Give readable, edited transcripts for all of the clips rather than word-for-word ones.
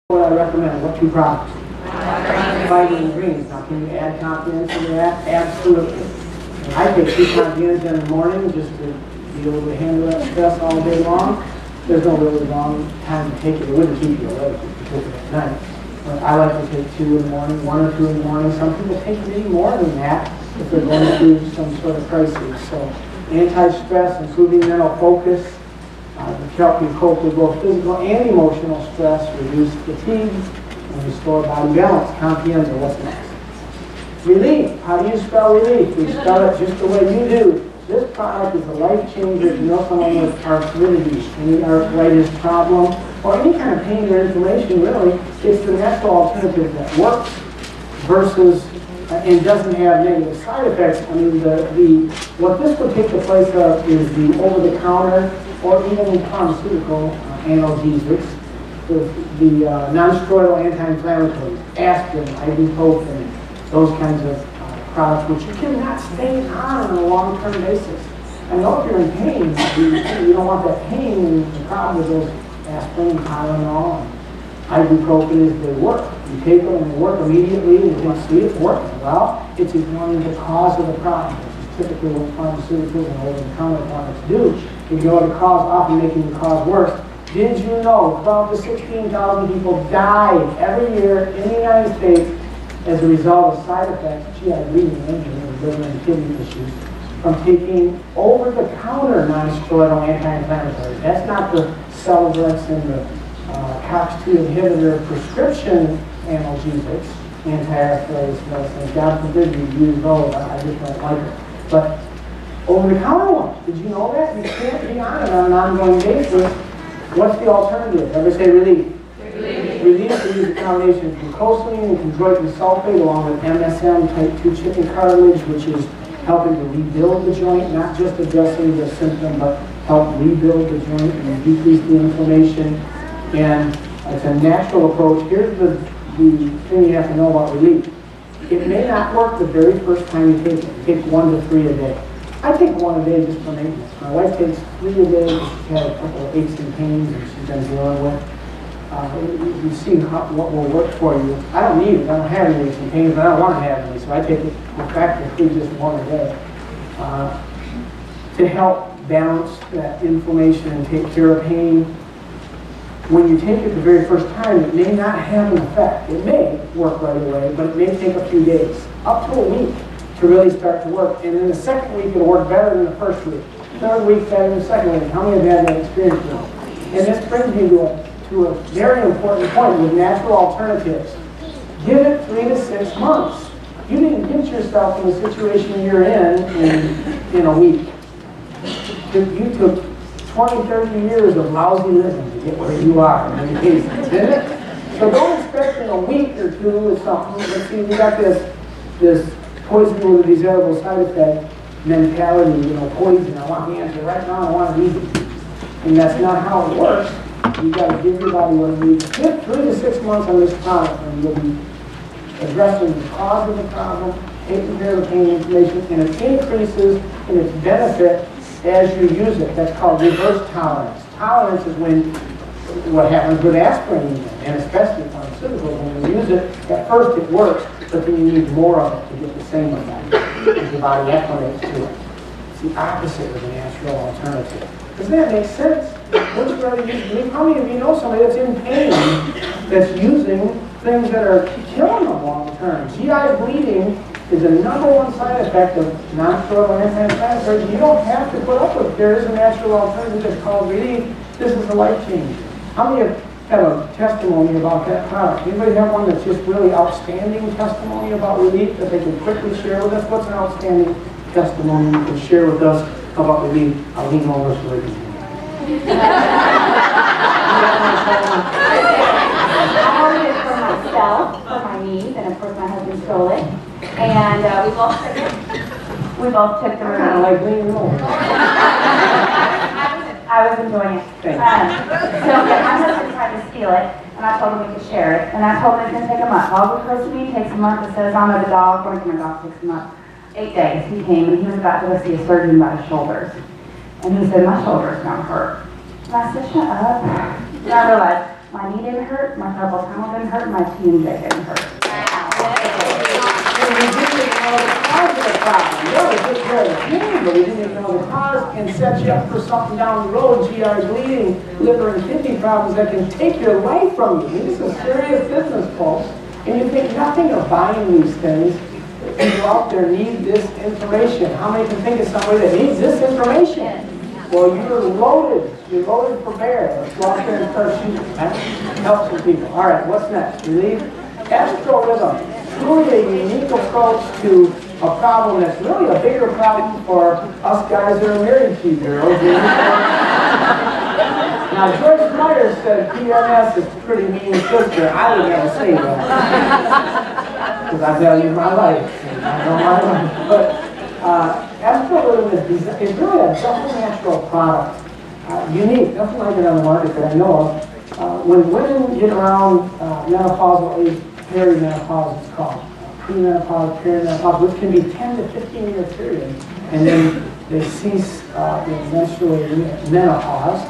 What I recommend, what two products? Vitamin greens. Now, can you add confidence to that? Absolutely. And I take 2 confidence in the morning just to be able to handle that stress all day long. There's no really long time to take it. It wouldn't keep you awake if you took it at night. But I like to take 2 in the morning, 1 or 2 in the morning. Some people take maybe more than that if they're going through some sort of crisis. So, anti-stress, improving mental focus, to help you cope with both physical and emotional stress, reduce fatigue, and restore body balance. Confianza, what's next? Relief. How do you spell relief? We spell it just the way you do. This product is a life changer. If you know someone with arthritis, any arthritis problem, or any kind of pain or inflammation, really, it's the natural alternative that works versus and doesn't have negative side effects. I mean, what this would take the place of is the over-the-counter or even pharmaceutical analgesics, the non-steroidal anti-inflammatories, aspirin, ibuprofen, those kinds of products which you cannot stay on a long-term basis. I know if you're in pain, you don't want that pain, and the problem with those aspirin, Tylenol, and ibuprofen is they work. You take them and they work immediately and you can see it working. Well, it's ignoring the cause of the problem, which is typically what pharmaceuticals and over-the-counter products do. You go to cause, often making the cause worse. Did you know 12 to 16,000 people die every year in the United States as a result of side effects, GI bleeding, injury, liver and kidney issues, from taking over-the-counter non-steroidal anti-inflammatories? That's not the Celebrex and the COX-2 inhibitor prescription analgesics, anti-arthritis medicines. God forbid you use those. I just don't like it. But over-the-counter ones, did you know that? You can't be on it on an ongoing basis. What's the alternative? Ever say relief? Relief is a combination of glucosamine and chondroitin sulfate along with MSM type 2 chicken cartilage, which is helping to rebuild the joint, not just addressing the symptom, but help rebuild the joint and decrease the inflammation. And it's a natural approach. Here's the thing you have to know about relief. It may not work the very first time you take it. Take 1 to 3 a day. I take 1 a day just for maintenance. My wife takes 3 a day because she's had a couple of aches and pains and she's been dealing with. You see what will work for you. I don't need it. I don't have any aches and pains, but I don't want to have any. So I take it practically just 1 a day to help balance that inflammation and take care of pain. When you take it the very first time, it may not have an effect. It may work right away, but it may take a few days, up to a week, to really start to work. And in the second week, it'll work better than the first week. Third week, better than the second week. How many have had that experience now? And this brings me to a very important point with natural alternatives. Give it 3 to 6 months. You didn't get yourself in the situation you're in a week. You took 20, 30 years of lousy living to get where you are in many cases, didn't it? So don't expect in a week or 2 or something. Let's see, we got this poison with a desirable side effect mentality, poison. I want the answer right now, I want it easy. And that's not how it works. You've got to give your body what it needs. Give 3 to 6 months on this product and you'll be addressing the cause of the problem, taking care of the pain and inflammation, and it increases in its benefit as you use it. That's called reverse tolerance. Tolerance is what happens with aspirin even, and especially pharmaceuticals. When you use it, at first it works, but then you need more of it to get the same effect as your body acclimates to it. It's the opposite of a natural alternative. Does that make sense? Would you rather use relief? How many of you know somebody that's in pain that's using things that are killing them long term? GI bleeding is the #1 side effect of non-steroidal anti-inflammatories. You don't have to put up with it. There is a natural alternative that's called relief. This is a life changer. How many have a testimony about that product? Anybody have one that's just really outstanding testimony about relief that they can quickly share with us? What's an outstanding testimony you can share with us about relief? I'll lean over so they can hear. I ordered it for myself, for my niece, and of course my husband stole it. And we both took the Kind of like leaning over. I was enjoying it. So my husband tried to steal it, and I told him we could share it. And I told him it's going to take a month. All glucosamine takes a month. It says on the dog, when my dog takes a month. 8 days he came, and he was about to go see a surgeon about his shoulders. And he said, my shoulder's going to hurt. And I said, shut up. And I realized My knee didn't hurt, my carpal tunnel didn't hurt, my TMJ didn't hurt. And we didn't even know the cause of the problem. Yeah, we took care of the pain, but we didn't even know the cause and set you up for something down the road, GI bleeding, liver and kidney problems that can take your life from you. I mean, this is serious business, folks. And you think nothing of buying these things. People out there need this information. How many can think of somebody that needs this information? Well, you're loaded. You're loaded for bear. Let's go out there and start shooting. Help some people. All right, what's next? Relief. Astro rhythm. Truly a unique approach to a problem that's really a bigger problem for us guys that are married to girls. Now, Joyce Meyer said PMS is a pretty mean sister. I would never say that. Because I value my life. And I know my life. But Astro rhythm is really a double natural product. Unique. Nothing like it on the market that I know of. When women get around menopausal age, perimenopause it's called. Premenopause, perimenopause, which can be 10 to 15 year period. And then they cease eventually menopause.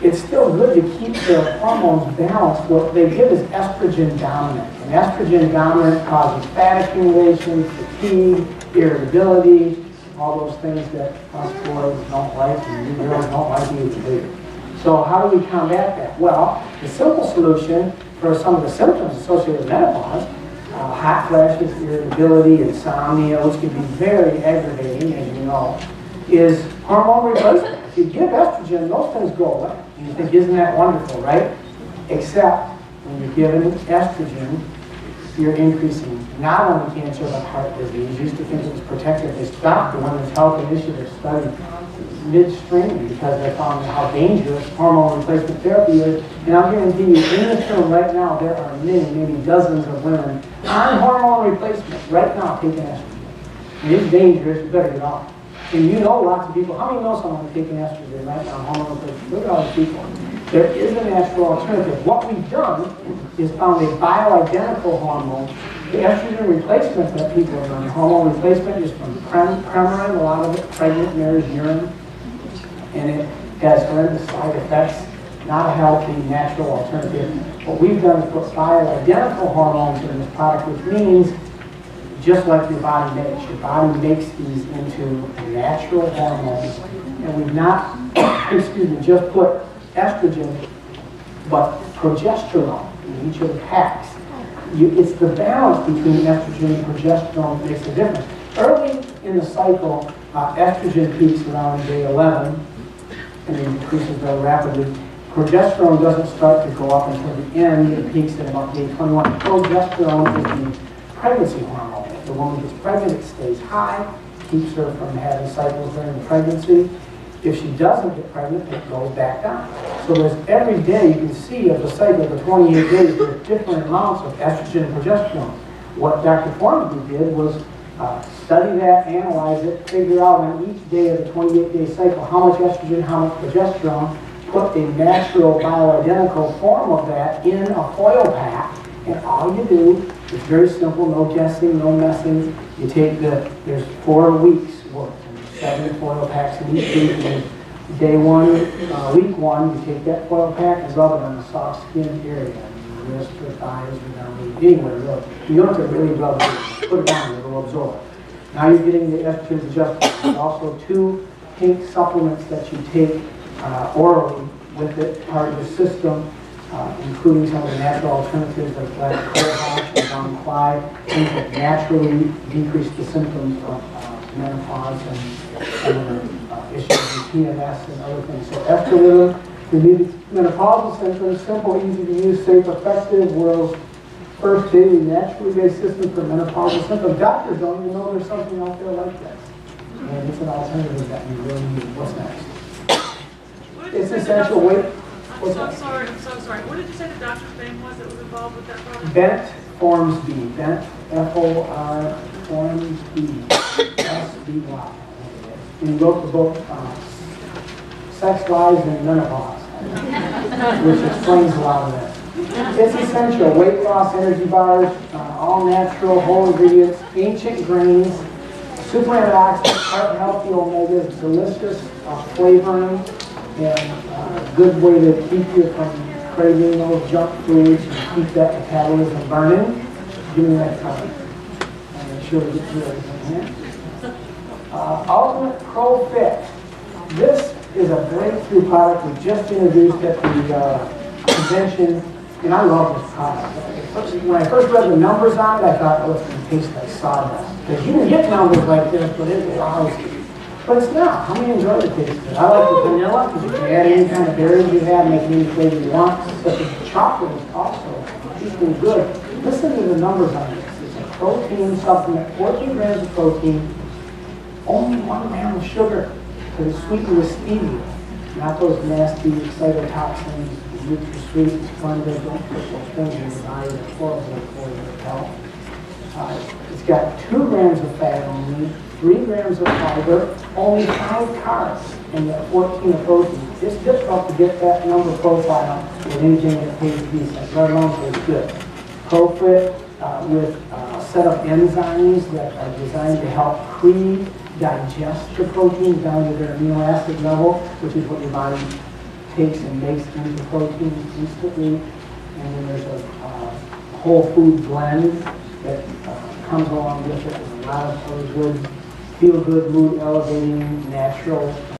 It's still good to keep their hormones balanced. What they give is estrogen dominant. And estrogen dominant causes fat accumulation, fatigue, irritability, all those things that us boys don't like and you girls don't like either. So how do we combat that? Well, the simple solution for some of the symptoms associated with menopause, hot flashes, irritability, insomnia, which can be very aggravating, as you know, is hormone replacement. If you give estrogen, those things go away. And you think, isn't that wonderful, right? Except when you're given estrogen, you're increasing not only cancer but heart disease. Used to think it was protective. They stopped the Women's Health Initiative study midstream because they found how dangerous hormone replacement therapy is. And I'll guarantee you, in this room right now, there are many, maybe dozens of women on hormone replacement right now taking estrogen. And it's dangerous. You better get off. And you know lots of people. How many know someone taking estrogen right now, hormone replacement? Look at all these people. There is a natural alternative. What we've done is found a bioidentical hormone. The estrogen replacement that people are on, hormone replacement is from Premarin, a lot of it, pregnant mare's urine. And it has horrendous side effects, not a healthy, natural alternative. What we've done is put bioidentical hormones in this product, which means just like your body makes these into natural hormones. And we've not, just put estrogen, but progesterone in each of the packs. It's the balance between estrogen and progesterone that makes a difference. Early in the cycle, estrogen peaks around day 11, and it decreases very rapidly. Progesterone doesn't start to go up until the end. It peaks at about day 21. Progesterone is the pregnancy hormone. If the woman gets pregnant, it stays high, keeps her from having cycles during the pregnancy. If she doesn't get pregnant, it goes back down. So there's every day you can see of the cycle, the 28 days, there's different amounts of estrogen and progesterone. What Dr. Formby did was study that, analyze it, figure out on each day of the 28-day cycle how much estrogen, how much progesterone, put a natural bioidentical form of that in a foil pack, and all you do is very simple, no guessing, no messing. You take there's 4 weeks worth, 7 foil packs in each week, and day 1, week 1, you take that foil pack and rub it on the soft skin area, your wrist or thighs or down anywhere really. You don't have to really rub it, put it down, it will absorb. Now you're getting the estrogen adjustment. There's also 2 pink supplements that you take orally with it, part of the system, including some of the natural alternatives like black cohosh and brown clyde, things that naturally decrease the symptoms of menopause and some of the issues with PMS and other things. So estrogen, relieve menopausal symptoms, simple, easy to use, safe, effective, world's first daily naturally based system for menopausal symptoms. Doctors don't even know there's something out there like this. And it's an alternative that we really need. What's next? It's essential weight. I'm so sorry. What did you say the doctor's name was that was involved with that product? Bent Formsby. Bent, F-O-R, Formsby. S-B-Y. And he wrote the book, Sex, Lies, and Menopause, which explains a lot of that. It's essential. Weight loss, energy bars, all natural, whole ingredients, ancient grains, super antioxidants, heart healthy omegas, delicious flavoring, and a good way to keep you from craving those junk foods and keep that metabolism burning, give me that color. And make sure we get through everything here. Ultimate Pro Fit. This is a breakthrough product we just introduced at the convention, and I love this product. When I first read the numbers on it, I thought, oh, it's going to taste like sawdust. Because you can get numbers like this, but it's lousy. But it's not. How many enjoy the taste of it? I like the vanilla, because you can add any kind of berries you have, make any flavor you want. But the chocolate is also equally good. Listen to the numbers on this. It's a protein supplement, 14 grams of protein, only 1 gram of sugar, because it's sweetened with stevia. Not those nasty cytotoxins, NutraSweet, Splenda, don't put those things in your body, they're horrible for your health. It's got 2 grams of fat only, 3 grams of fiber, only 5 carbs, and yet 14 of protein. It's difficult to get that number profile with anything that tastes decent, let alone tastes good. ProFit with a set of enzymes that are designed to help pre-digest your proteins down to their amino acid level, which is what your body takes and makes into proteins instantly. And then there's a whole food blend that comes along with it with a lot of other good, feel good, mood elevating, natural